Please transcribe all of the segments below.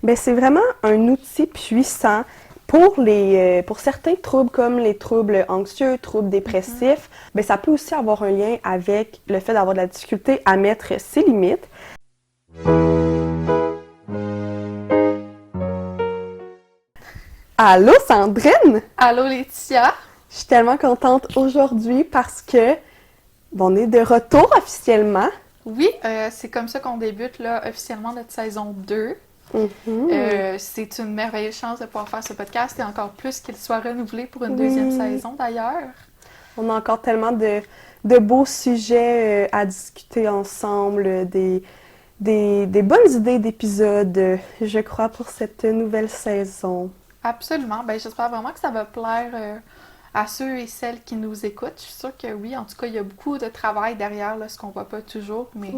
Ben, c'est vraiment un outil puissant pour certains troubles comme les troubles anxieux, troubles dépressifs. Ben, ça peut aussi avoir un lien avec le fait d'avoir de la difficulté à mettre ses limites. Allô, Sandrine? Allô Laetitia? Je suis tellement contente aujourd'hui parce que on est de retour officiellement. Oui, c'est comme ça qu'on débute là, officiellement notre saison 2. C'est une merveilleuse chance de pouvoir faire ce podcast et encore plus qu'il soit renouvelé pour une deuxième saison d'ailleurs. On a encore tellement de beaux sujets à discuter ensemble, des bonnes idées d'épisodes, je crois, pour cette nouvelle saison. Absolument. Ben, j'espère vraiment que ça va plaire à ceux et celles qui nous écoutent. Je suis sûre que oui. En tout cas, il y a beaucoup de travail derrière là, ce qu'on voit pas toujours. Mais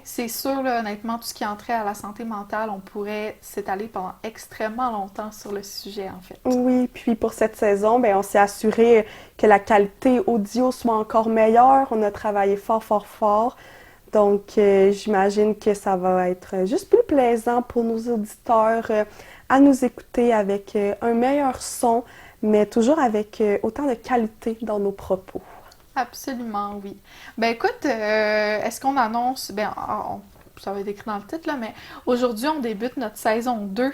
c'est sûr, là, honnêtement, tout ce qui est trait à la santé mentale, on pourrait s'étaler pendant extrêmement longtemps sur le sujet, en fait. Oui, puis pour cette saison, ben, on s'est assuré que la qualité audio soit encore meilleure. On a travaillé fort, fort, fort. Donc, j'imagine que ça va être juste plus plaisant pour nos auditeurs à nous écouter avec un meilleur son, mais toujours avec autant de qualité dans nos propos. Absolument, oui. Ben écoute, est-ce qu'on annonce, ça va être écrit dans le titre, là, mais aujourd'hui, on débute notre saison 2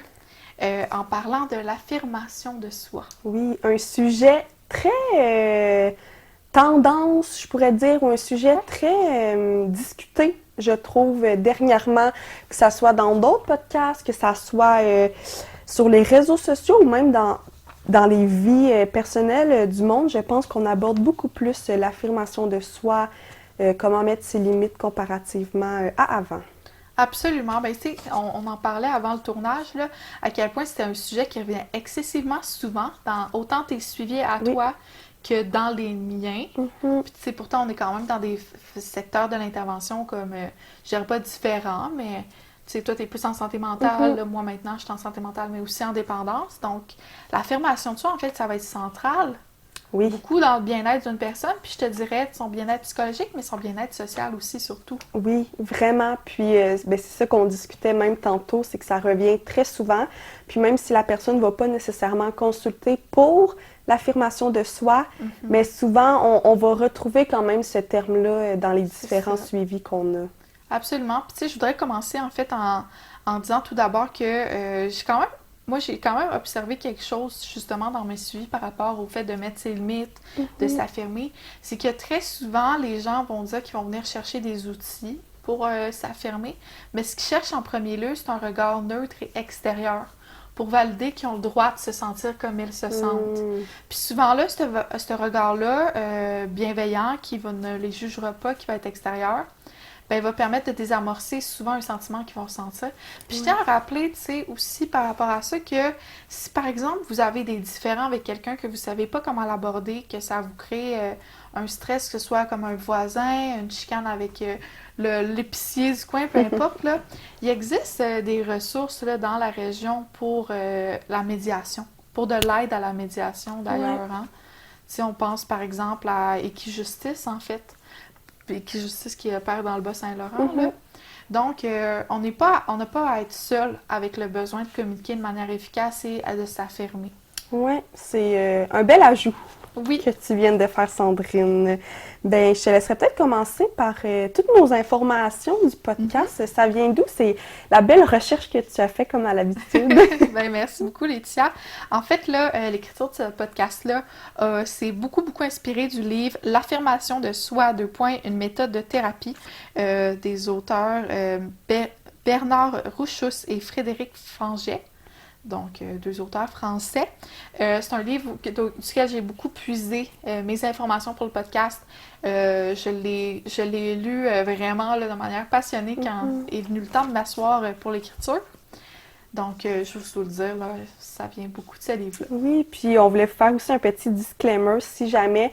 en parlant de l'affirmation de soi. Oui, un sujet très tendance, je pourrais dire, ou un sujet très discuté, je trouve, dernièrement, que ça soit dans d'autres podcasts, que ça soit sur les réseaux sociaux ou même dans les vies personnelles du monde. Je pense qu'on aborde beaucoup plus l'affirmation de soi, comment mettre ses limites comparativement à avant. Absolument. Ben, tu sais, on en parlait avant le tournage, là, à quel point c'était un sujet qui revient excessivement souvent dans autant tes suivis à toi que dans les miens. Puis, tu sais, pourtant, on est quand même dans des secteurs de l'intervention comme, je dirais pas différents, mais tu sais, toi, tu es plus en santé mentale. Là, moi, maintenant, je suis en santé mentale, mais aussi en dépendance. Donc, l'affirmation de soi, en fait, ça va être central. Oui. Beaucoup dans le bien-être d'une personne, puis je te dirais son bien-être psychologique, mais son bien-être social aussi, surtout. Oui, vraiment. Puis, ben, c'est ça qu'on discutait même tantôt, c'est que ça revient très souvent. Puis, même si la personne ne va pas nécessairement consulter pour l'affirmation de soi, mais souvent, on va retrouver quand même ce terme-là dans les différents suivis qu'on a. Absolument. Puis, tu sais, je voudrais commencer, en fait, en disant tout d'abord que j'ai quand même observé quelque chose justement dans mes suivis par rapport au fait de mettre ses limites, de s'affirmer. C'est que très souvent, les gens vont dire qu'ils vont venir chercher des outils pour s'affirmer, mais ce qu'ils cherchent en premier lieu, c'est un regard neutre et extérieur pour valider qu'ils ont le droit de se sentir comme ils se sentent. Puis souvent là, ce regard-là, bienveillant, qui ne les jugera pas, qui va être extérieur, ben, va permettre de désamorcer souvent un sentiment qu'ils vont ressentir. Puis je tiens à rappeler, tu sais, aussi par rapport à ça, que si par exemple vous avez des différends avec quelqu'un que vous savez pas comment l'aborder, que ça vous crée un stress, que ce soit comme un voisin, une chicane avec l'épicier du coin, peu importe, là, il existe des ressources là, dans la région pour la médiation, pour de l'aide à la médiation d'ailleurs. Hein? Si on pense par exemple à Équijustice, en fait, Équijustice qui opère dans le Bas-Saint-Laurent. Là. Donc, on n'a pas à être seul avec le besoin de communiquer de manière efficace et de s'affirmer. Oui, c'est un bel ajout que tu viennes de faire, Sandrine. Ben, je te laisserais peut-être commencer par toutes nos informations du podcast. Ça vient d'où? C'est la belle recherche que tu as fait comme à l'habitude. Ben, merci beaucoup, Laetitia. En fait, là, l'écriture de ce podcast-là, c'est beaucoup, beaucoup inspiré du livre L'affirmation de soi, une méthode de thérapie des auteurs Bernard Rouchous et Frédéric Fanget. Donc, deux auteurs français. C'est un livre duquel j'ai beaucoup puisé mes informations pour le podcast. Je l'ai lu vraiment là, de manière passionnée quand est venu le temps de m'asseoir pour l'écriture. Donc, je vous le dire, là, ça vient beaucoup de ce livre-là. Oui, puis on voulait faire aussi un petit disclaimer si jamais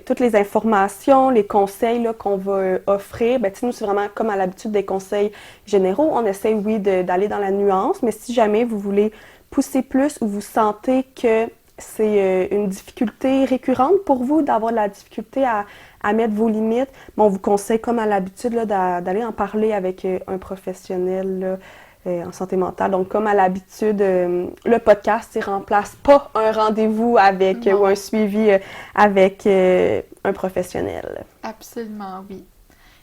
toutes les informations, les conseils là, qu'on va offrir, ben, nous, c'est vraiment comme à l'habitude des conseils généraux. On essaie, oui, d'aller dans la nuance, mais si jamais vous voulez pousser plus ou vous sentez que c'est une difficulté récurrente pour vous, d'avoir de la difficulté à mettre vos limites, on vous conseille, comme à l'habitude, là, d'aller en parler avec un professionnel, là, en santé mentale. Donc, comme à l'habitude, le podcast ne remplace pas un rendez-vous avec ou un suivi avec un professionnel. Absolument, oui.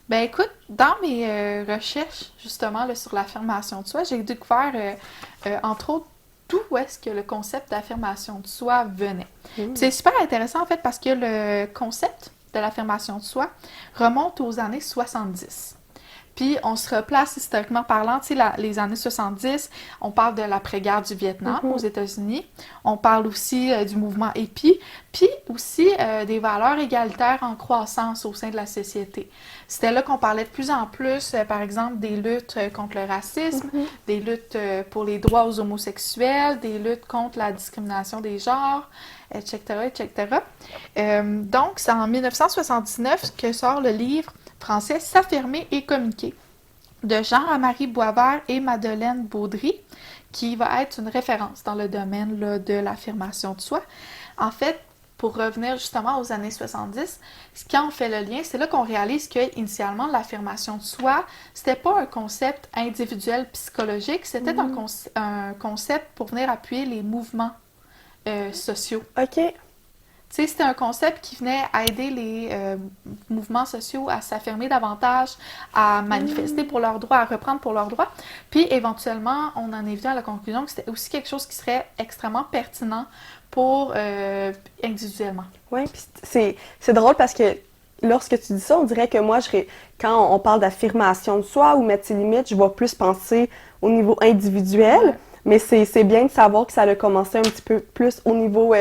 Ben écoute, dans mes recherches justement là, sur l'affirmation de soi, j'ai découvert entre autres d'où est-ce que le concept d'affirmation de soi venait. C'est super intéressant en fait parce que le concept de l'affirmation de soi remonte aux années 70. Puis on se replace historiquement parlant, tu sais, les années 70, on parle de l'après-guerre du Vietnam aux États-Unis, on parle aussi du mouvement hippie, puis aussi des valeurs égalitaires en croissance au sein de la société. C'était là qu'on parlait de plus en plus, par exemple, des luttes contre le racisme, des luttes pour les droits aux homosexuels, des luttes contre la discrimination des genres, etc., etc. Donc, c'est en 1979 que sort le livre français S'affirmer et communiquer de Jean-Marie Boisvert et Madeleine Baudry, qui va être une référence dans le domaine là, de l'affirmation de soi. En fait, pour revenir justement aux années 70, quand on fait le lien, c'est là qu'on réalise que initialement l'affirmation de soi, c'était pas un concept individuel psychologique, c'était un concept pour venir appuyer les mouvements sociaux. OK. Tu sais, c'était un concept qui venait aider les mouvements sociaux à s'affirmer davantage, à manifester pour leurs droits, à reprendre pour leurs droits. Puis, éventuellement, on en est venu à la conclusion que c'était aussi quelque chose qui serait extrêmement pertinent pour individuellement. Oui, puis c'est drôle parce que lorsque tu dis ça, on dirait que moi, quand on parle d'affirmation de soi ou mettre ses limites, je vais plus penser au niveau individuel. Mais c'est bien de savoir que ça a commencé un petit peu plus au niveau...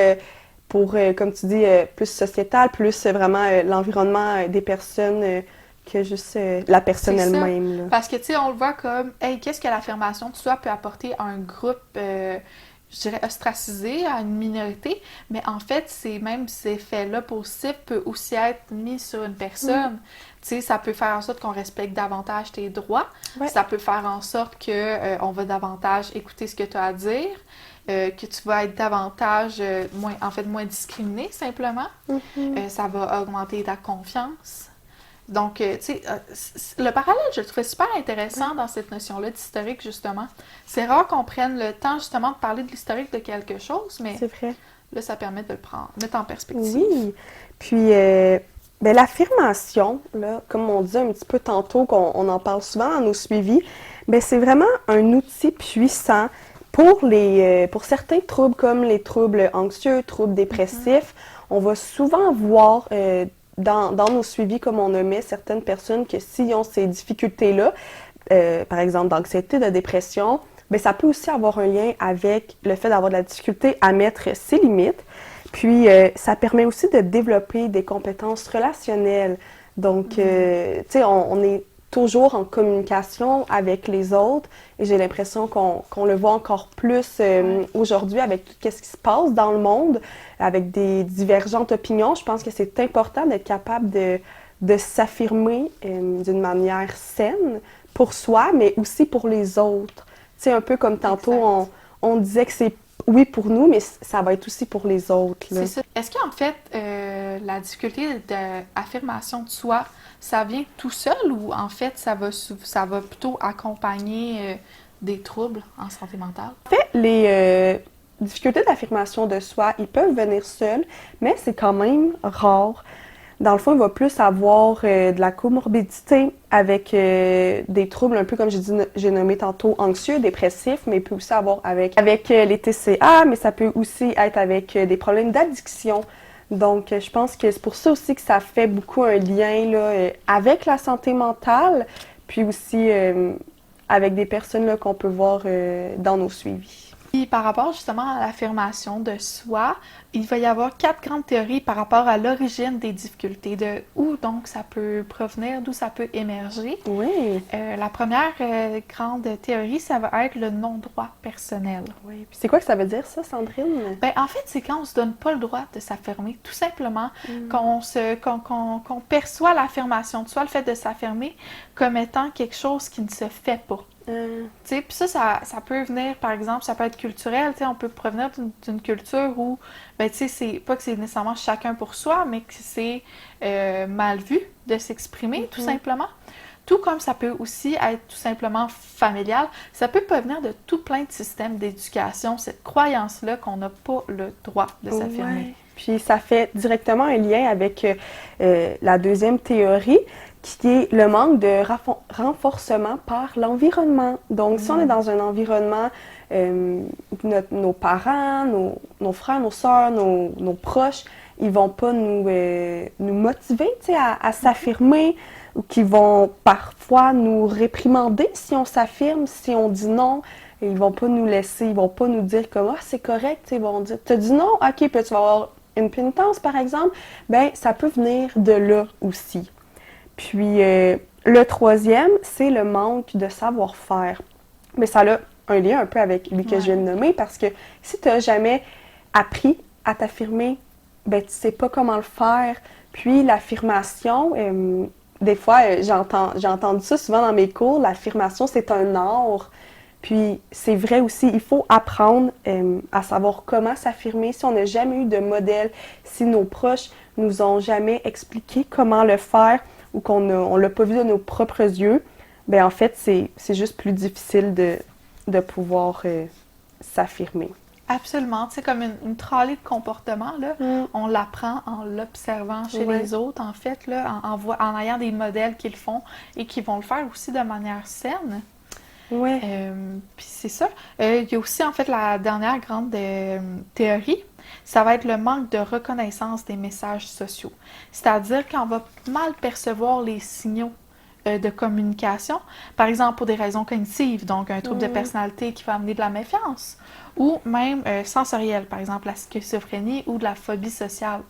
pour, comme tu dis, plus sociétal, plus vraiment l'environnement des personnes que juste la personne elle-même. Là. Parce que, tu sais, on le voit comme, hey, qu'est-ce que l'affirmation de soi peut apporter à un groupe, je dirais, ostracisé, à une minorité, mais en fait, ces effets-là positifs peuvent aussi être mis sur une personne. Tu sais, ça peut faire en sorte qu'on respecte davantage tes droits, ça peut faire en sorte qu'on va davantage écouter ce que tu as à dire, que tu vas être davantage, moins discriminé simplement. Ça va augmenter ta confiance. Donc, tu sais, le parallèle, je le trouvais super intéressant dans cette notion-là d'historique, justement. C'est rare qu'on prenne le temps, justement, de parler de l'historique de quelque chose, mais c'est vrai. Là, ça permet de le mettre en perspective. Oui. Puis, l'affirmation, là, comme on dit un petit peu tantôt, qu'on en parle souvent dans nos suivis, c'est vraiment un outil puissant pour certains troubles comme les troubles anxieux, troubles dépressifs. On va souvent voir dans nos suivis, comme on nommait, certaines personnes que s'ils ont ces difficultés-là, par exemple d'anxiété, de dépression, ça peut aussi avoir un lien avec le fait d'avoir de la difficulté à mettre ses limites. Puis, ça permet aussi de développer des compétences relationnelles. Donc, tu sais, on est toujours en communication avec les autres et j'ai l'impression qu'on le voit encore plus aujourd'hui avec tout ce qui se passe dans le monde, avec des divergentes opinions. Je pense que c'est important d'être capable de s'affirmer d'une manière saine pour soi, mais aussi pour les autres. Tu sais, un peu comme tantôt, on disait que c'est oui pour nous, mais ça va être aussi pour les autres. Là. C'est ça. Est-ce qu'en fait, la difficulté d'affirmation de soi, ça vient tout seul ou en fait, ça va plutôt accompagner des troubles en santé mentale? En fait, les difficultés d'affirmation de soi, ils peuvent venir seuls, mais c'est quand même rare. Dans le fond, il va plus avoir de la comorbidité avec des troubles un peu comme j'ai nommé tantôt anxieux, dépressifs, mais il peut aussi avoir avec les TCA, mais ça peut aussi être avec des problèmes d'addiction. Donc, je pense que c'est pour ça aussi que ça fait beaucoup un lien là, avec la santé mentale, puis aussi avec des personnes là, qu'on peut voir dans nos suivis. Puis par rapport justement à l'affirmation de soi, il va y avoir 4 grandes théories par rapport à l'origine des difficultés, de où donc ça peut provenir, d'où ça peut émerger. Oui. La première grande théorie, ça va être le non-droit personnel. Oui. Puis c'est quoi que ça veut dire ça, Sandrine? En fait, c'est quand on se donne pas le droit de s'affirmer, tout simplement, qu'on perçoit l'affirmation de soi, le fait de s'affirmer, comme étant quelque chose qui ne se fait pas. Puis ça peut venir, par exemple, ça peut être culturel, on peut provenir d'une culture où, c'est pas que c'est nécessairement chacun pour soi, mais que c'est mal vu de s'exprimer, tout simplement. Tout comme ça peut aussi être tout simplement familial, ça peut provenir de tout plein de systèmes d'éducation, cette croyance-là qu'on n'a pas le droit de s'affirmer. Ouais. Puis ça fait directement un lien avec la deuxième théorie, qui est le manque de renforcement par l'environnement. Donc, si on est dans un environnement, nos parents, nos frères, nos sœurs, nos proches, ils vont pas nous motiver, à s'affirmer, ou qui vont parfois nous réprimander si on s'affirme, si on dit non. Et ils vont pas nous laisser, ils vont pas nous dire comme ah c'est correct, ils vont dire t'as dit non, ok, puis tu vas avoir une pénitence par exemple. Ben ça peut venir de là aussi. Puis le troisième, c'est le manque de savoir-faire. Mais ça a un lien un peu avec lui que je viens de nommer parce que si tu n'as jamais appris à t'affirmer, ben tu sais pas comment le faire. Puis l'affirmation, des fois, j'ai entendu ça souvent dans mes cours, l'affirmation c'est un art. Puis c'est vrai aussi, il faut apprendre à savoir comment s'affirmer. Si on n'a jamais eu de modèle, si nos proches nous ont jamais expliqué comment le faire ou qu'on ne l'a pas vu de nos propres yeux, ben en fait, c'est juste plus difficile de pouvoir s'affirmer. Absolument, tu sais, comme une tralée de comportement, là, on l'apprend en l'observant chez les autres, en fait, là, en ayant des modèles qui le font et qui vont le faire aussi de manière saine. Ouais. Puis c'est ça. Il y a aussi, en fait, la dernière grande théorie, ça va être le manque de reconnaissance des messages sociaux. C'est-à-dire qu'on va mal percevoir les signaux de communication, par exemple pour des raisons cognitives, donc un trouble de personnalité qui va amener de la méfiance, ou même sensorielle, par exemple la schizophrénie ou de la phobie sociale.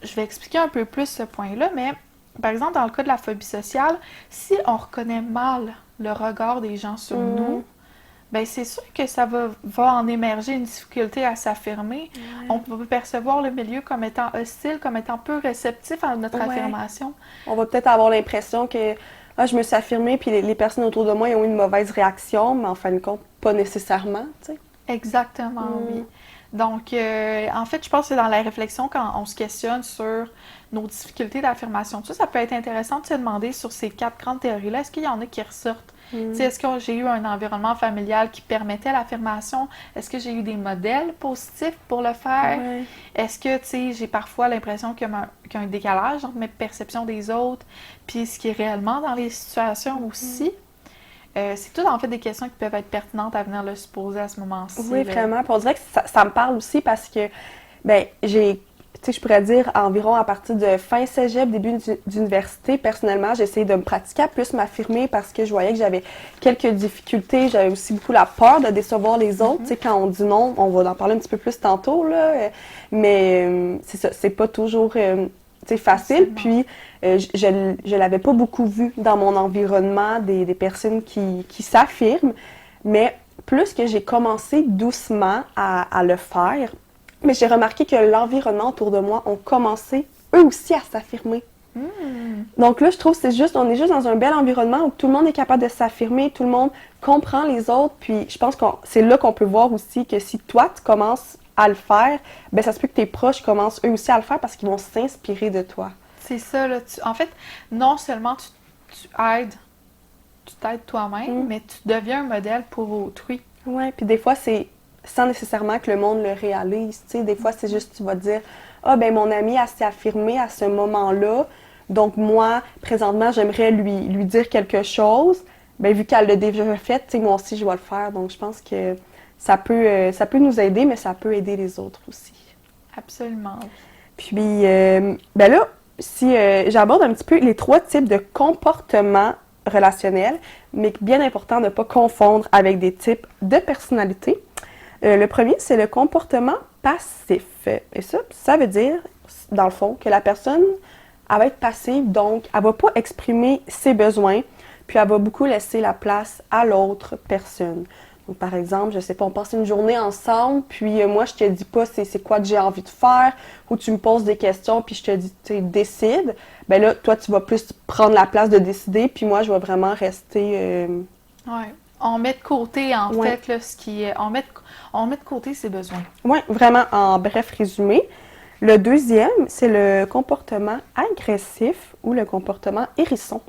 Je vais expliquer un peu plus ce point-là, mais par exemple, dans le cas de la phobie sociale, si on reconnaît mal le regard des gens sur nous, ben c'est sûr que ça va en émerger une difficulté à s'affirmer. On peut percevoir le milieu comme étant hostile, comme étant peu réceptif à notre affirmation. On va peut-être avoir l'impression que je me suis affirmée puis les personnes autour de moi ils ont eu une mauvaise réaction, mais en fin de compte, pas nécessairement, tu sais. Exactement, oui. Donc, en fait, je pense que dans la réflexion, quand on se questionne sur nos difficultés d'affirmation, ça peut être intéressant de se demander sur ces 4 grandes théories-là, est-ce qu'il y en a qui ressortent? Est-ce que j'ai eu un environnement familial qui permettait l'affirmation? Est-ce que j'ai eu des modèles positifs pour le faire? Est-ce que, j'ai parfois l'impression qu'il y a un décalage entre mes perceptions des autres puis ce qui est réellement dans les situations aussi? C'est tout en fait des questions qui peuvent être pertinentes à venir le se poser à ce moment-ci. Oui, vraiment. Puis on dirait que ça me parle aussi parce que, je pourrais dire environ à partir de fin cégep, début d'université, personnellement, j'ai essayé de me pratiquer à plus m'affirmer parce que je voyais que j'avais quelques difficultés. J'avais aussi beaucoup la peur de décevoir les autres. Tu sais, quand on dit non, on va en parler un petit peu plus tantôt, là. Mais c'est ça, c'est pas toujours facile. Puis, je l'avais pas beaucoup vu dans mon environnement des personnes qui s'affirment. Mais plus que j'ai commencé doucement à le faire, mais j'ai remarqué que l'environnement autour de moi ont commencé, eux aussi, à s'affirmer. Donc là, je trouve que on est juste dans un bel environnement où tout le monde est capable de s'affirmer, tout le monde comprend les autres, puis je pense que c'est là qu'on peut voir aussi que si toi, tu commences à le faire, ben ça se peut que tes proches commencent eux aussi à le faire parce qu'ils vont s'inspirer de toi. C'est ça, là. En fait, non seulement tu t'aides toi-même, mais tu deviens un modèle pour autrui. Oui, puis des fois, c'est sans nécessairement que le monde le réalise. Tu sais, des fois, c'est juste, tu vas dire « Ah, ben mon amie, elle s'est affirmée à ce moment-là, donc moi, présentement, j'aimerais lui dire quelque chose. Ben vu qu'elle l'a déjà fait, tu sais, moi aussi, je vais le faire. » Donc, je pense que ça peut nous aider, mais ça peut aider les autres aussi. Absolument. Puis, ben là, si j'aborde un petit peu les 3 types de comportements relationnels, mais bien important de ne pas confondre avec des types de personnalité. Le premier, c'est le comportement passif. Et ça veut dire, dans le fond, que la personne, elle va être passive, donc elle ne va pas exprimer ses besoins, puis elle va beaucoup laisser la place à l'autre personne. Donc, par exemple, je sais pas, on passe une journée ensemble, puis moi, je te dis pas c'est quoi que j'ai envie de faire, ou tu me poses des questions, puis je te dis, tu sais, décide. Ben là, toi, tu vas plus prendre la place de décider, puis moi, je vais vraiment rester... Ouais. On met de côté, en fait, là, ce qui est... On met de côté ses besoins. Oui, vraiment, en bref résumé. Le deuxième, c'est le comportement agressif ou le comportement hérisson.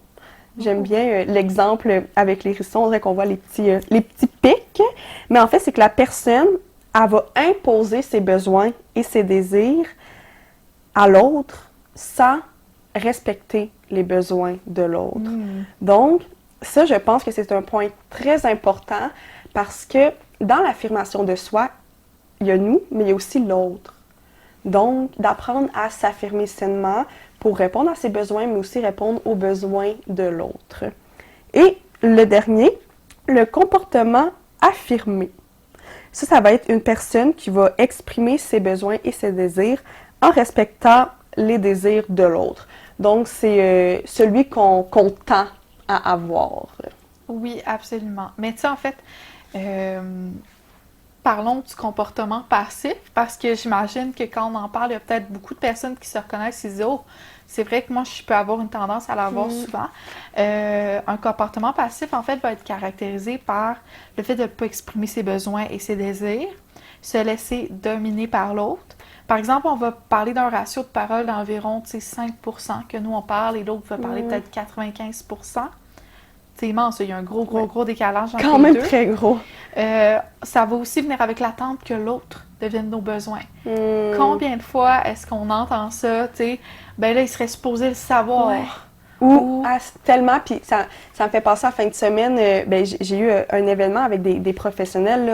J'aime bien l'exemple avec les hérissons, on dirait qu'on voit les petits pics, mais en fait, c'est que la personne, elle va imposer ses besoins et ses désirs à l'autre sans respecter les besoins de l'autre. Donc, ça, je pense que c'est un point très important parce que dans l'affirmation de soi, il y a nous, mais il y a aussi l'autre. Donc, d'apprendre à s'affirmer sainement pour répondre à ses besoins, mais aussi répondre aux besoins de l'autre. Et le dernier, le comportement affirmé. Ça va être une personne qui va exprimer ses besoins et ses désirs en respectant les désirs de l'autre. Donc, c'est celui qu'on tend à avoir. Oui, absolument. Mais tu sais, en fait, parlons du comportement passif, parce que j'imagine que quand on en parle, il y a peut-être beaucoup de personnes qui se reconnaissent et disent « Oh, c'est vrai que moi, je peux avoir une tendance à l'avoir souvent. » Un comportement passif, en fait, va être caractérisé par le fait de ne pas exprimer ses besoins et ses désirs, se laisser dominer par l'autre. Par exemple, on va parler d'un ratio de parole d'environ 5% que nous, on parle, et l'autre va parler peut-être 95%. C'est immense, il y a un gros décalage entre Quand les même deux. très gros. Ça va aussi venir avec l'attente que l'autre devienne nos besoins. Combien de fois est-ce qu'on entend ça, tu sais, ben là, il serait supposé le savoir. Ouais. Ou tellement, puis ça me fait penser à la fin de semaine, j'ai eu un événement avec des professionnels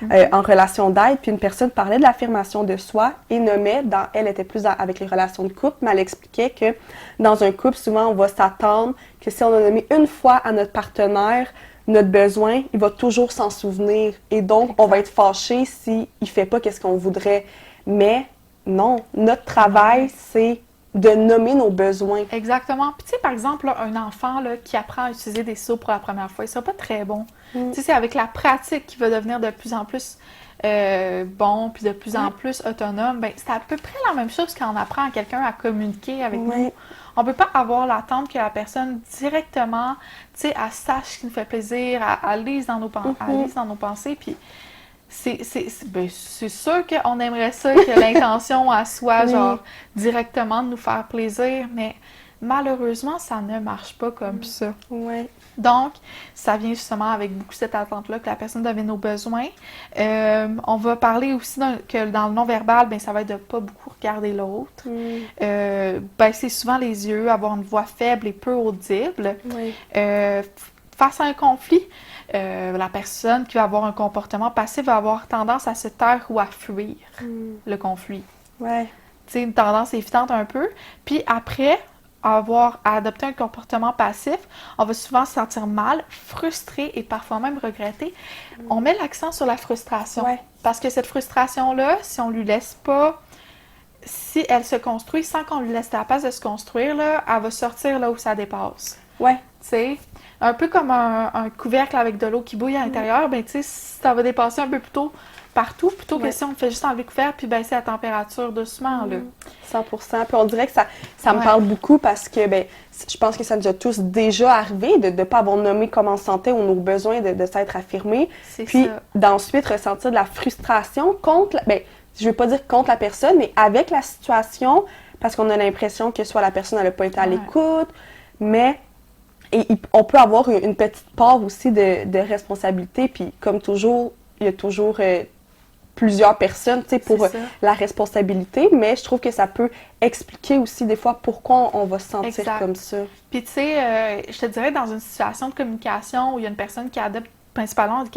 là, en relation d'aide, puis une personne parlait de l'affirmation de soi et nommait, elle était plus avec les relations de couple, mais elle expliquait que dans un couple, souvent, on va s'attendre que si on a nommé une fois à notre partenaire notre besoin, il va toujours s'en souvenir. Et donc, on va être fâché s'il ne fait pas ce qu'on voudrait. Mais non, notre travail, c'est de nommer nos besoins. Exactement. Puis tu sais, par exemple, là, un enfant là, qui apprend à utiliser des ciseaux pour la première fois, il sera pas très bon. Tu sais, c'est avec la pratique qu'il va devenir de plus en plus bon, puis de plus en plus autonome. Ben, c'est à peu près la même chose quand on apprend à quelqu'un à communiquer avec nous. On peut pas avoir l'attente que la personne directement, tu sais, elle sache ce qui nous fait plaisir, elle lise dans nos, elle lise dans nos pensées, puis c'est sûr qu'on aimerait ça, que l'intention soit genre directement de nous faire plaisir, mais malheureusement, ça ne marche pas comme ça. Donc, ça vient justement avec beaucoup cette attente-là que la personne devine nos besoins. On va parler aussi que dans le non-verbal, ben, ça va être de ne pas beaucoup regarder l'autre. Baisser souvent les yeux, avoir une voix faible et peu audible. Face à un conflit, la personne qui va avoir un comportement passif va avoir tendance à se taire ou à fuir le conflit. Tu sais, une tendance évidente un peu. Puis après avoir adopté un comportement passif, on va souvent se sentir mal, frustré et parfois même regretter. On met l'accent sur la frustration. Parce que cette frustration-là, si on lui laisse pas, si elle se construit sans qu'on lui laisse la place de se construire, là, elle va sortir là où ça dépasse. Tu sais, un peu comme un couvercle avec de l'eau qui bouille à l'intérieur, ben tu sais, ça va dépasser un peu plus tôt partout, plutôt que si on fait juste enlever le couvercle puis baisser la température doucement, là. 100%. Puis on dirait que ça me parle beaucoup parce que, ben, je pense que ça nous a tous déjà arrivé de ne pas avoir nommé comment on se sentait ou nos besoins de s'être affirmés. Puis d'ensuite ressentir de la frustration contre, je ne veux pas dire contre la personne, mais avec la situation, parce qu'on a l'impression que soit la personne n'a pas été à l'écoute, mais on peut avoir une petite part aussi de responsabilité. Puis comme toujours, il y a toujours plusieurs personnes, tu sais, pour la responsabilité, mais je trouve que ça peut expliquer aussi des fois pourquoi on va se sentir comme ça. Puis tu sais, je te dirais, dans une situation de communication où il y a une personne qui adopte principalement des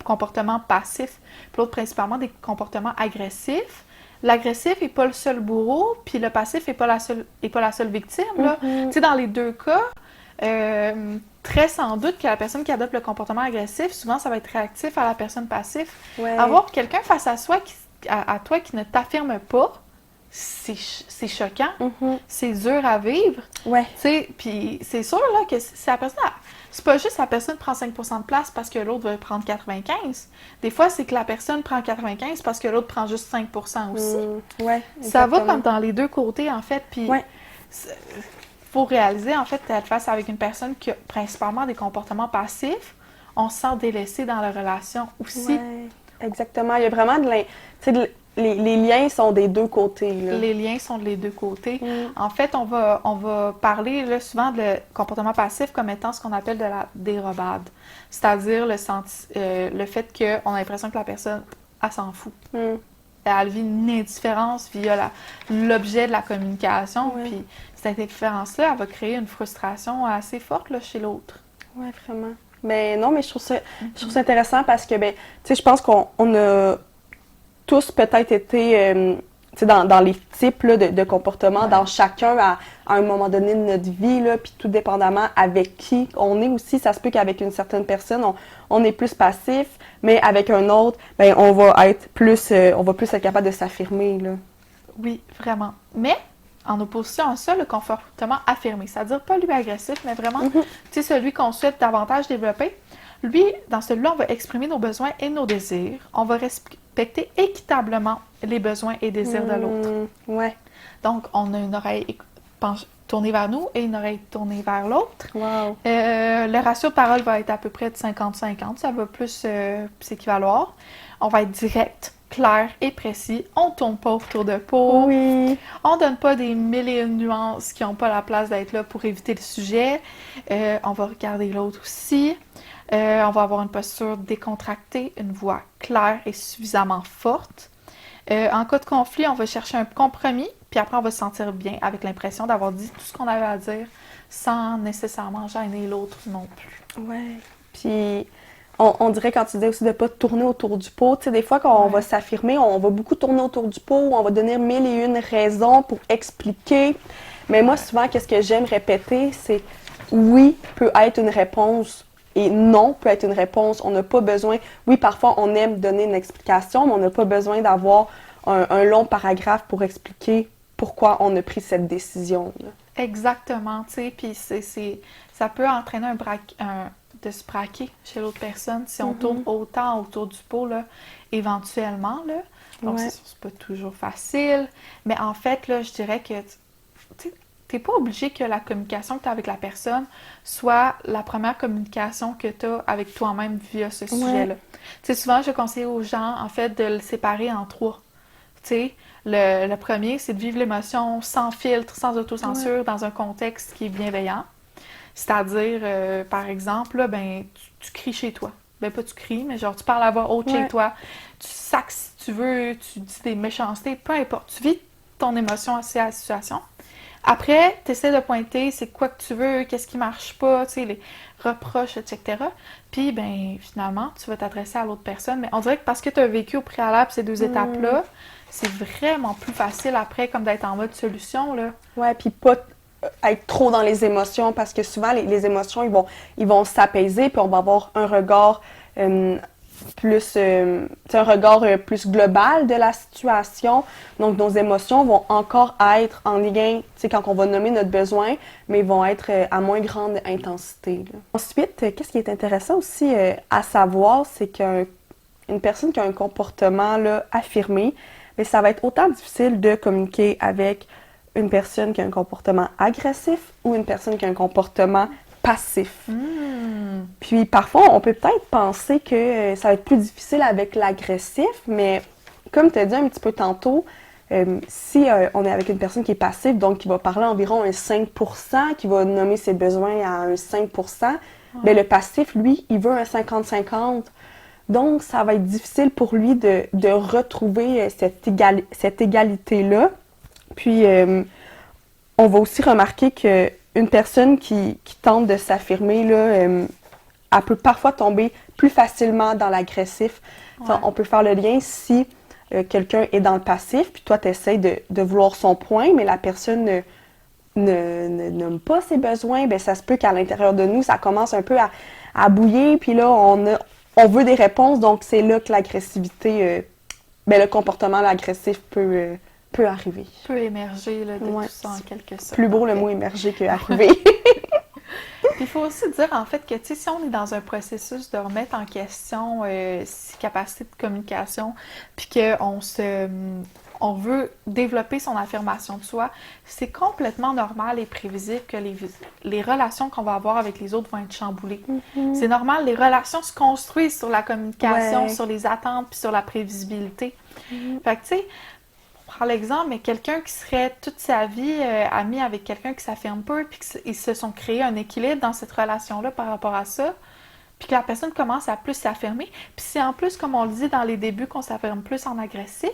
comportements passifs, puis l'autre principalement des comportements agressifs, l'agressif n'est pas le seul bourreau, puis le passif n'est pas la seule victime, là. Tu sais, dans les deux cas, très sans doute que la personne qui adopte le comportement agressif, souvent, ça va être réactif à la personne passive. Avoir quelqu'un face à soi, à toi, qui ne t'affirme pas, c'est choquant. C'est dur à vivre. Tu sais, puis c'est sûr là, que si la personne... C'est pas juste la personne prend 5% de place parce que l'autre va prendre 95. Des fois, c'est que la personne prend 95 parce que l'autre prend juste 5% aussi. Ça va comme dans les deux côtés, en fait. Puis faut réaliser, en fait, être face avec une personne qui a principalement des comportements passifs, on se sent délaissé dans la relation aussi. Exactement. Il y a vraiment les liens sont des deux côtés, là. Les liens sont des deux côtés. Mm. En fait, on va parler là, souvent de comportement passif comme étant ce qu'on appelle de la dérobade. C'est-à-dire le fait qu'on a l'impression que la personne, elle s'en fout. Mm. Elle vit une indifférence via l'objet de la communication. Ouais. Puis cette indifférence-là, elle va créer une frustration assez forte là, chez l'autre. Oui, vraiment. Mais non, mais je trouve ça intéressant parce que, ben, tu sais, je pense qu'on a tous peut-être été, tu sais, dans les types là, de comportements, dans chacun à un moment donné de notre vie, là, puis tout dépendamment avec qui on est aussi. Ça se peut qu'avec une certaine personne, on est plus passif, mais avec un autre, ben, on va plus être capable de s'affirmer, là. Oui, vraiment. Mais, en opposition à ça, le comportement affirmé, c'est-à-dire pas lui agressif, mais vraiment, tu sais, celui qu'on souhaite davantage développer. Lui, dans celui-là, on va exprimer nos besoins et nos désirs. On va respecter équitablement les besoins et désirs de l'autre. Ouais. Donc, on a une oreille tournée vers nous et une oreille tournée vers l'autre. Wow. Le ratio de parole va être à peu près de 50-50. Ça va plus s'équivaloir. On va être direct, clair et précis. On ne tourne pas autour de peau. Oui. On donne pas des mille et une nuances qui n'ont pas la place d'être là pour éviter le sujet. On va regarder l'autre aussi. On va avoir une posture décontractée, une voix claire et suffisamment forte. En cas de conflit, on va chercher un compromis, puis après, on va se sentir bien avec l'impression d'avoir dit tout ce qu'on avait à dire sans nécessairement gêner l'autre non plus. Ouais. Puis, on dirait quand tu disais aussi de ne pas tourner autour du pot, tu sais, des fois, quand on va s'affirmer, on va beaucoup tourner autour du pot, on va donner mille et une raisons pour expliquer. Mais moi, souvent, qu'est-ce que j'aime répéter, c'est oui peut être une réponse. Et non peut être une réponse. On n'a pas besoin... Oui, parfois, on aime donner une explication, mais on n'a pas besoin d'avoir un long paragraphe pour expliquer pourquoi on a pris cette décision, là. Exactement, tu sais, puis ça peut entraîner de se braquer chez l'autre personne si on tourne autant autour du pot, là, éventuellement, là. Donc, c'est pas toujours facile, mais en fait, là, je dirais que, tu sais, t'es pas obligé que la communication que tu as avec la personne soit la première communication que tu as avec toi-même via ce sujet-là. Tu sais, souvent, je conseille aux gens, en fait, de le séparer en trois. Tu sais, le premier, c'est de vivre l'émotion sans filtre, sans autocensure, dans un contexte qui est bienveillant. C'est-à-dire, par exemple, là, ben, tu cries chez toi. Ben, pas tu cries, mais genre, tu parles à voix haute chez toi. Tu sacs si tu veux, tu dis des méchancetés, peu importe. Tu vis ton émotion assez à la situation. Après, tu essaies de pointer c'est quoi que tu veux, qu'est-ce qui marche pas, tu sais, les reproches, etc. Puis, ben, finalement, tu vas t'adresser à l'autre personne. Mais on dirait que parce que tu as vécu au préalable ces deux étapes-là, c'est vraiment plus facile après, comme d'être en mode solution, là. Ouais, puis pas être trop dans les émotions, parce que souvent, les émotions, ils vont s'apaiser, puis on va avoir un regard plus plus global de la situation. Donc, nos émotions vont encore être en lien, tu sais, quand on va nommer notre besoin, mais ils vont être à moins grande intensité, là. Ensuite, qu'est-ce qui est intéressant aussi à savoir, c'est qu'une personne qui a un comportement là, affirmé, mais ça va être autant difficile de communiquer avec une personne qui a un comportement agressif ou une personne qui a un comportement passif. Puis parfois, on peut peut-être penser que ça va être plus difficile avec l'agressif, mais comme tu as dit un petit peu tantôt, si on est avec une personne qui est passive, donc qui va parler environ un 5%, qui va nommer ses besoins à un 5%, bien, le passif, lui, il veut un 50-50. Donc, ça va être difficile pour lui de retrouver cette égalité-là. Puis, on va aussi remarquer qu'une personne qui tente de s'affirmer, là, elle peut parfois tomber plus facilement dans l'agressif. On peut faire le lien si quelqu'un est dans le passif, puis toi, tu essaies de vouloir son point, mais la personne ne nomme pas ses besoins, bien, ça se peut qu'à l'intérieur de nous, ça commence un peu à bouillir, puis là, on veut des réponses, donc c'est là que l'agressivité, le comportement agressif peut arriver. Peut émerger là, de tout ça en quelque sorte. Plus beau le mot émerger que arriver. Il faut aussi dire en fait que si on est dans un processus de remettre en question ses capacités de communication, puis qu'on on veut développer son affirmation de soi, c'est complètement normal et prévisible que les relations qu'on va avoir avec les autres vont être chamboulées. C'est normal, les relations se construisent sur la communication, sur les attentes puis sur la prévisibilité. Fait que, tu sais, pour prendre l'exemple, mais quelqu'un qui serait toute sa vie ami avec quelqu'un qui s'affirme peu puis qu'ils se sont créés un équilibre dans cette relation-là par rapport à ça, puis que la personne commence à plus s'affirmer. Puis si en plus, comme on le dit dans les débuts, qu'on s'affirme plus en agressif,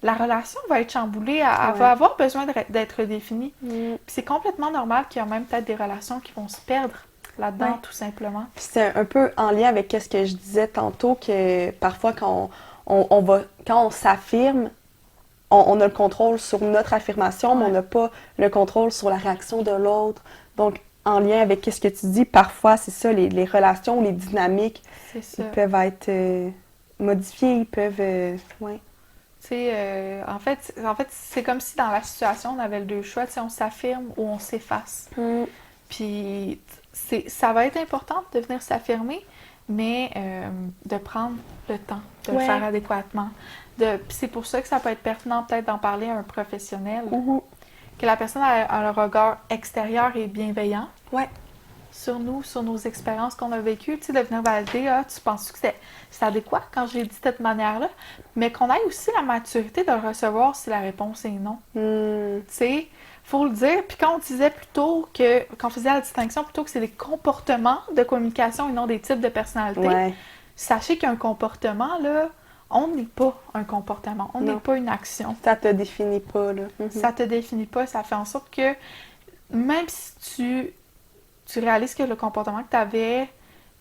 la relation va être chamboulée, elle va avoir besoin d'être définie. Puis c'est complètement normal qu'il y a même peut-être des relations qui vont se perdre là-dedans, tout simplement. Puis c'est un peu en lien avec ce que je disais tantôt, que parfois quand on s'affirme, on a le contrôle sur notre affirmation, mais on n'a pas le contrôle sur la réaction de l'autre. Donc, en lien avec ce que tu dis, parfois, c'est ça, les relations, les dynamiques, ils peuvent être modifiées, ils peuvent... Tu sais, en fait, c'est comme si dans la situation, on avait le deux choix, tu sais, on s'affirme ou on s'efface. Puis, ça va être important de venir s'affirmer, mais de prendre le temps de le faire adéquatement. Puis c'est pour ça que ça peut être pertinent peut-être d'en parler à un professionnel. Que la personne a un regard extérieur et bienveillant sur nous, sur nos expériences qu'on a vécues, tu sais, de venir valider, tu penses que c'est adéquat quand j'ai dit de cette manière-là, mais qu'on ait aussi la maturité de le recevoir si la réponse est non. Tu sais, faut le dire. Puis quand on disait plutôt qu'on faisait la distinction plutôt que c'est des comportements de communication et non des types de personnalité, sachez qu'un comportement, là, on n'est pas un comportement, on n'est pas une action. Ça te définit pas, là. Ça te définit pas, ça fait en sorte que même si tu réalises que le comportement que tu avais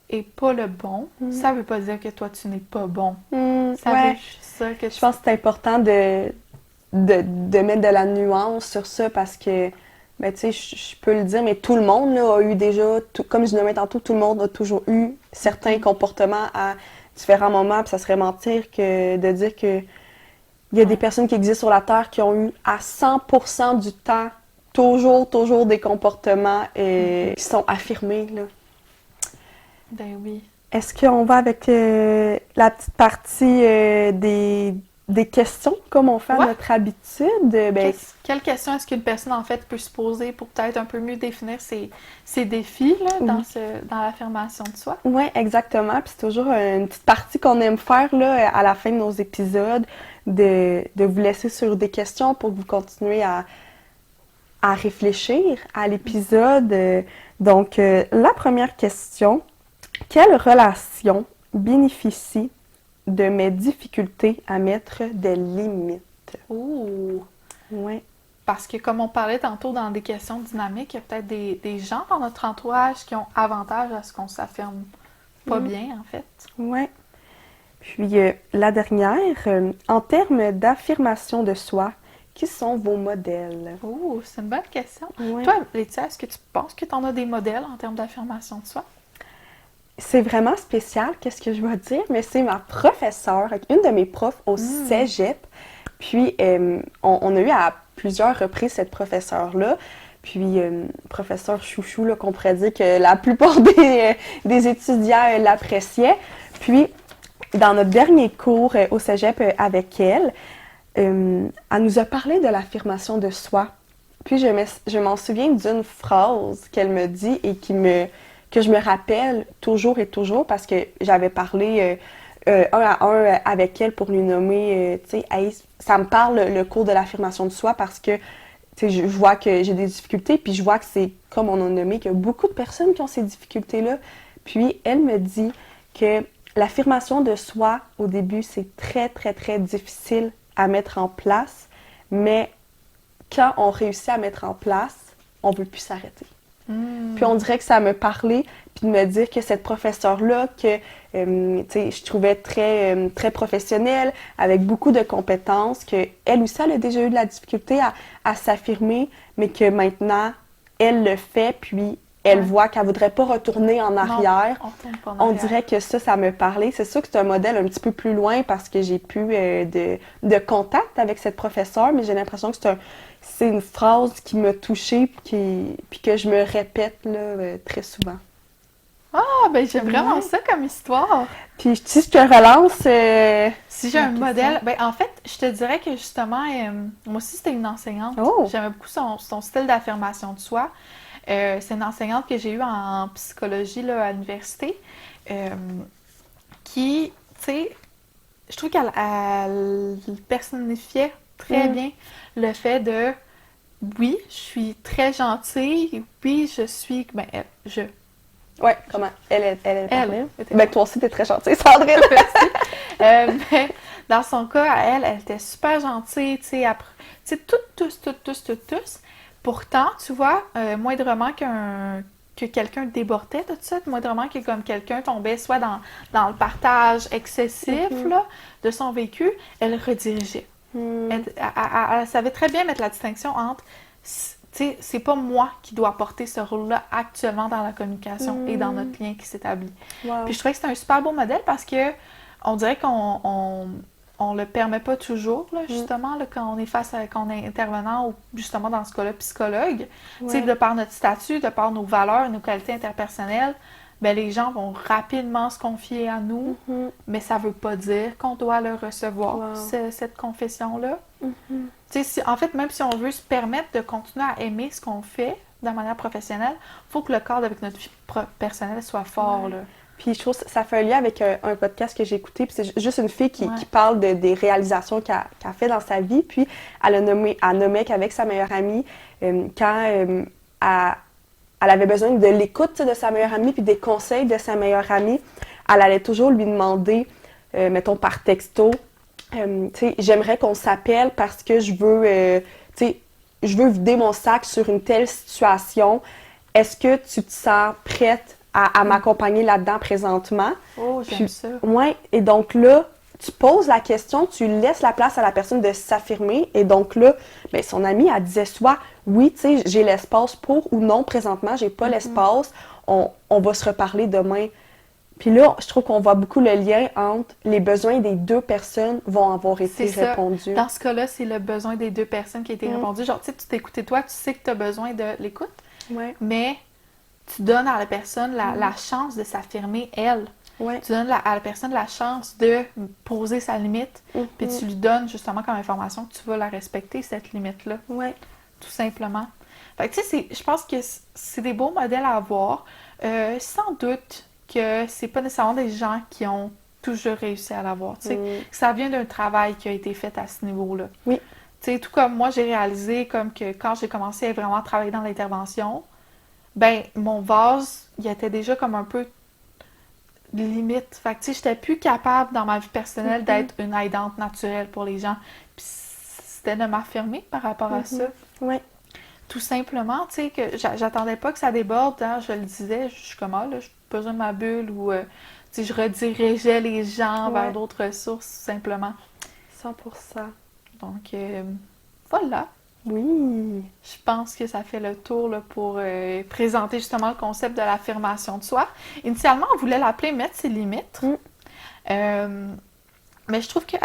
est pas le bon, ça veut pas dire que toi, tu n'es pas bon. Ça veut juste ça que je pense que c'est important de mettre de la nuance sur ça parce que, ben, tu sais, je peux le dire, mais tout le monde là, a eu déjà, comme je le disais tantôt, tout le monde a toujours eu certains comportements à différents moments, puis ça serait mentir que de dire que il y a des personnes qui existent sur la Terre qui ont eu à 100% du temps toujours des comportements qui sont affirmés, là. Ben oui. Est-ce qu'on va avec la petite partie des questions, comme on fait à notre habitude? Quelles questions est-ce qu'une personne, en fait, peut se poser pour peut-être un peu mieux définir ses défis là, dans l'affirmation de soi? Oui, exactement. Puis c'est toujours une petite partie qu'on aime faire là, à la fin de nos épisodes, de vous laisser sur des questions pour que vous continuez à réfléchir à l'épisode. Donc, la première question, quelle relation bénéficie de mes difficultés à mettre des limites? Ouh! Oui. Parce que comme on parlait tantôt dans des questions dynamiques, il y a peut-être des gens dans notre entourage qui ont avantage à ce qu'on s'affirme pas bien, en fait. Oui. Puis, la dernière, en termes d'affirmation de soi, qui sont vos modèles? Oh, c'est une bonne question. Ouais. Toi, Laetitia, est-ce que tu penses que tu en as des modèles en termes d'affirmation de soi? C'est vraiment spécial, qu'est-ce que je vais dire, mais c'est ma professeure, une de mes profs au cégep. Puis, on a eu à plusieurs reprises cette professeure-là. Puis, professeur chouchou, là, qu'on pourrait dire que la plupart des étudiants l'appréciaient. Puis, dans notre dernier cours au cégep avec elle, elle nous a parlé de l'affirmation de soi. Puis, je m'en souviens d'une phrase qu'elle me dit et que je me rappelle toujours et toujours parce que j'avais parlé un à un avec elle pour lui nommer, tu sais, hey, ça me parle le cours de l'affirmation de soi parce que, tu sais, je vois que j'ai des difficultés, puis je vois que c'est, comme on a nommé, qu'il y a beaucoup de personnes qui ont ces difficultés-là. Puis elle me dit que l'affirmation de soi, au début, c'est très, très, très difficile à mettre en place, mais quand on réussit à mettre en place, on ne veut plus s'arrêter. Puis on dirait que ça me parlait, puis de me dire que cette professeure-là, que je trouvais très, très professionnelle, avec beaucoup de compétences, qu'elle aussi, elle a déjà eu de la difficulté à s'affirmer, mais que maintenant, elle le fait, puis elle voit qu'elle ne voudrait pas retourner en arrière. Non, on dirait que ça me parlait. C'est sûr que c'est un modèle un petit peu plus loin parce que j'ai plus de contact avec cette professeure, mais j'ai l'impression que c'est une phrase qui m'a touchée puis que je me répète là, très souvent. Ah, ben j'aime vraiment Ouais. ça comme histoire. Puis si je te relance... Si j'ai la un question. modèle, ben en fait, je te dirais que justement, moi aussi c'était une enseignante. Oh! J'aimais beaucoup son style d'affirmation de soi. C'est une enseignante que j'ai eue en psychologie là, à l'université, euh, qui, tu sais, je trouve qu'elle personnifiait très Mm. bien le fait de, oui, je suis très gentille, oui, je suis, ben, Ouais, comment? Elle elle parlait. était Ben, toi aussi, t'es très gentille, Sandrine. mais dans son cas, elle était super gentille, tu sais, tous. Pourtant, tu vois, moindrement que quelqu'un débordait de tout ça, moindrement que comme quelqu'un tombait soit dans le partage excessif là, de son vécu, elle redirigeait. Mm. Elle savait très bien mettre la distinction entre, tu sais, c'est pas moi qui dois porter ce rôle-là actuellement dans la communication et dans notre lien qui s'établit. Wow. Puis je trouvais que c'était un super beau modèle parce que on dirait on le permet pas toujours, là, justement, là, quand on est quand on est intervenant ou justement dans ce cas-là, psychologue. Tu sais, Ouais. de par notre statut, de par nos valeurs, nos qualités interpersonnelles, ben, les gens vont rapidement se confier à nous, Mhm. mais ça veut pas dire qu'on doit le recevoir, Wow. cette confession-là. Mhm. Tu sais, en fait, même si on veut se permettre de continuer à aimer ce qu'on fait de manière professionnelle, il faut que le cadre avec notre vie personnelle soit fort, là. Puis je trouve que ça fait un lien avec un podcast que j'ai écouté. Puis c'est juste une fille qui Ouais. parle des réalisations qu'elle fait dans sa vie. Puis elle nommé qu'avec sa meilleure amie, quand elle avait besoin de l'écoute tu sais, de sa meilleure amie puis des conseils de sa meilleure amie, elle allait toujours lui demander, mettons par texto, tu sais, j'aimerais qu'on s'appelle parce que tu sais, je veux vider mon sac sur une telle situation. Est-ce que tu te sens prête à m'accompagner là-dedans présentement? Oh, j'aime Puis, ça. ouais, et donc là, tu poses la question, tu laisses la place à la personne de s'affirmer. Et donc là, ben, son amie, elle disait soit, oui, tu sais, j'ai l'espace pour ou non, présentement, j'ai pas l'espace, on va se reparler demain. Puis là, je trouve qu'on voit beaucoup le lien entre les besoins des deux personnes vont avoir été C'est ça. répondus. Dans ce cas-là, c'est le besoin des deux personnes qui a été répondu. Genre, tu sais, tu t'écoutes toi, tu sais que tu as besoin de l'écoute, Ouais, mais tu donnes à la personne la chance de s'affirmer elle. ouais. Tu donnes à la personne la chance de poser sa limite, puis tu lui donnes justement comme information que tu vas la respecter, cette limite-là, Ouais. tout simplement. Fait que tu sais, je pense que c'est des beaux modèles à avoir. Sans doute que c'est pas nécessairement des gens qui ont toujours réussi à l'avoir. Tu sais, que ça vient d'un travail qui a été fait à ce niveau-là. Oui. Tu sais, tout comme moi, j'ai réalisé comme que quand j'ai commencé à vraiment travailler dans l'intervention, ben mon vase, il était déjà comme un peu limite. Fait que tu sais, j'étais plus capable dans ma vie personnelle d'être une aidante naturelle pour les gens. Puis c'était de m'affirmer par rapport à ça. Ouais. Tout simplement, tu sais, que j'attendais pas que ça déborde, hein, je le disais, je suis comme, ah, là, j'ai besoin de ma bulle ou, tu sais, je redirigeais les gens vers d'autres ressources, simplement. 100%. Donc, voilà. Oui. Je pense que ça fait le tour là, pour présenter justement le concept de l'affirmation de soi. Initialement, on voulait l'appeler mettre ses limites. Mais je trouve que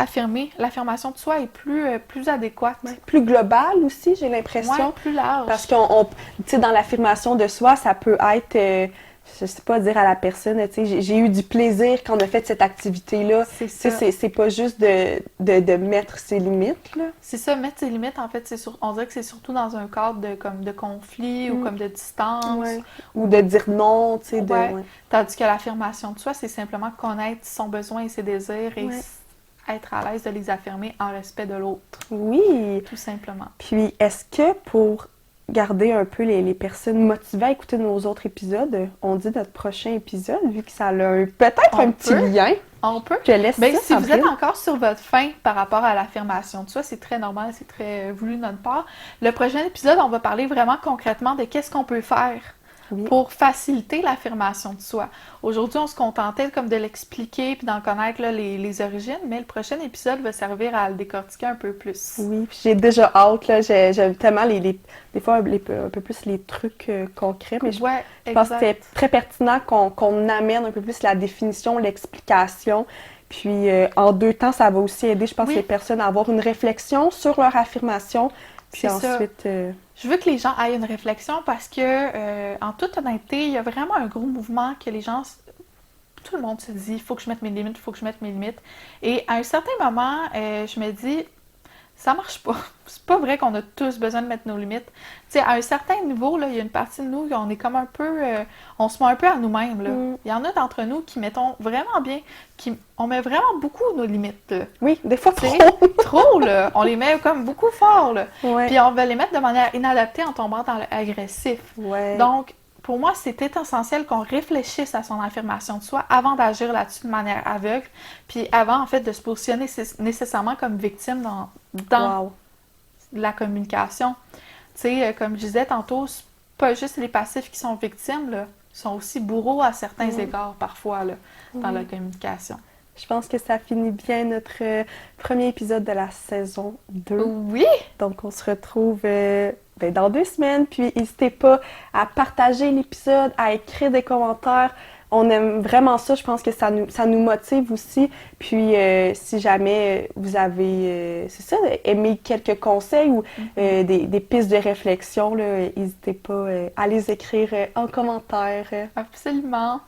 l'affirmation de soi est plus adéquate. Ouais. Plus global aussi, j'ai l'impression. Ouais, plus large. Parce qu'on, tu sais, dans l'affirmation de soi, ça peut être, je sais pas dire à la personne, tu sais, j'ai eu du plaisir quand on a fait cette activité-là. C'est Tu sais, ça. c'est pas juste de mettre ses limites, là. C'est ça, mettre ses limites, en fait, on dirait que c'est surtout dans un cadre de conflit ou comme de distance. Ouais. Ou de dire non, tu sais, Ouais. ouais. Tandis que l'affirmation de soi, c'est simplement connaître son besoin et ses désirs et être à l'aise de les affirmer en respect de l'autre, Oui. tout simplement. Puis, est-ce que pour garder un peu les personnes motivées à écouter nos autres épisodes, on dit notre prochain épisode, vu que ça a peut-être un petit lien? On peut. Je te laisse Ben, ça, si vous Sandrine. êtes encore sur votre faim par rapport à l'affirmation de soi, c'est très normal, c'est très voulu de notre part. Le prochain épisode, on va parler vraiment concrètement de qu'est-ce qu'on peut faire pour faciliter l'affirmation de soi. Aujourd'hui, on se contentait comme de l'expliquer puis d'en connaître là, les origines, mais le prochain épisode va servir à le décortiquer un peu plus. Oui, puis j'ai déjà hâte, là. J'aime tellement des fois un peu plus les trucs concrets, mais je pense que c'était très pertinent qu'on amène un peu plus la définition, l'explication. Puis en 2 temps, ça va aussi aider, je pense, les personnes à avoir une réflexion sur leur affirmation. Puis ensuite... je veux que les gens aient une réflexion parce que, en toute honnêteté, il y a vraiment un gros mouvement que les gens, tout le monde se dit, il faut que je mette mes limites, il faut que je mette mes limites. Et à un certain moment, je me dis, ça marche pas. C'est pas vrai qu'on a tous besoin de mettre nos limites. Tu sais, à un certain niveau, là, il y a une partie de nous, on est comme un peu, on se met un peu à nous-mêmes, là. Il y en a d'entre nous qui mettons vraiment bien, on met vraiment beaucoup nos limites, là. Oui, des fois Tu sais, trop. trop, là. On les met comme beaucoup fort, là. Ouais. Puis on va les mettre de manière inadaptée en tombant dans l'agressif. Ouais. Donc, pour moi, c'était essentiel qu'on réfléchisse à son affirmation de soi avant d'agir là-dessus de manière aveugle, puis avant, en fait, de se positionner nécessairement comme victime dans Wow. la communication. Tu sais, comme je disais tantôt, c'est pas juste les passifs qui sont victimes, là. Ils sont aussi bourreaux à certains égards, parfois, là, dans la communication. Je pense que ça finit bien notre premier épisode de la saison 2. Oui! Donc, on se retrouve dans 2 semaines. Puis, n'hésitez pas à partager l'épisode, à écrire des commentaires. On aime vraiment ça. Je pense que ça nous motive aussi. Puis, si jamais vous avez, c'est ça, aimé quelques conseils ou des pistes de réflexion, là, n'hésitez pas à les écrire en commentaire. Absolument.